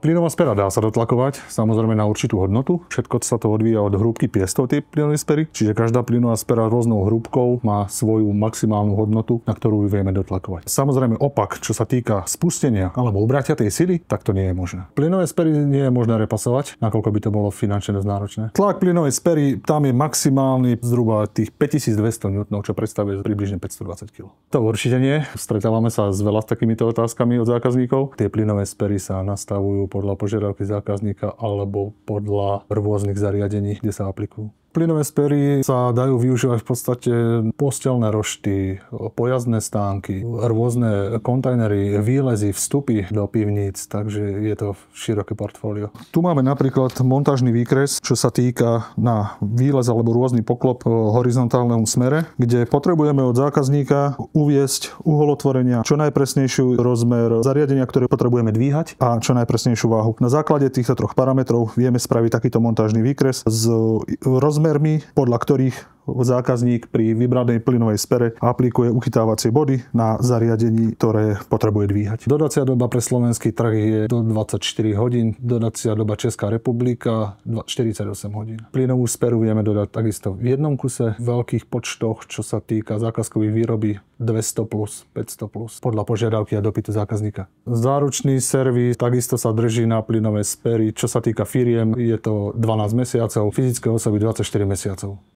Plynová spera dá sa dotlakovať, samozrejme na určitú hodnotu. Všetko sa to odvíja od hrúbky piestov tej plynovej spery, čiže každá plynová spera rôznou hrúbkou má svoju maximálnu hodnotu, na ktorú ju vieme dotlakovať. Samozrejme opak, čo sa týka spustenia alebo obratiatej sily, tak to nie je možné. Plynové spery nie je možné repasovať, nakoľko by to bolo finančne dosť náročné. Tlak plynovej spery tam je maximálny zhruba tých 5200 N, čo predstavuje približne 520 kg. To určite nie. Stretávame sa veľa s takýmito otázkami od zákazníkov. Tie plynové spery sa nastavujú podľa požiadavky zákazníka alebo podľa rôznych zariadení, kde sa aplikujú. Plynové spery sa dajú využívať v podstate posteľné rošty, pojazdné stánky, rôzne kontajnery, výlezy, vstupy do pivníc, takže je to široké portfólio. Tu máme napríklad montážny výkres, čo sa týka na výlez alebo rôzny poklop v horizontálnom smere, kde potrebujeme od zákazníka uviesť uholotvorenia, čo najpresnejšiu rozmer zariadenia, ktoré potrebujeme dvíhať a čo najpresnejšiu váhu. Na základe týchto troch parametrov vieme spraviť takýto montážny výkres s rozmermi, podľa ktorých zákazník pri vybranej plynovej spere aplikuje uchytávacie body na zariadení, ktoré potrebuje dvíhať. Dodacia doba pre slovenský trh je do 24 hodín, dodacia doba Česká republika 48 hodín. Plynovú speru vieme dodať takisto v jednom kuse, v veľkých počtoch, čo sa týka zákazkových výroby 200+, 500+, podľa požiadavky a dopytu zákazníka. Záručný servis takisto sa drží na plynové spery, čo sa týka firiem, je to 12 mesiacov, fyzické osoby 24 mesiacov.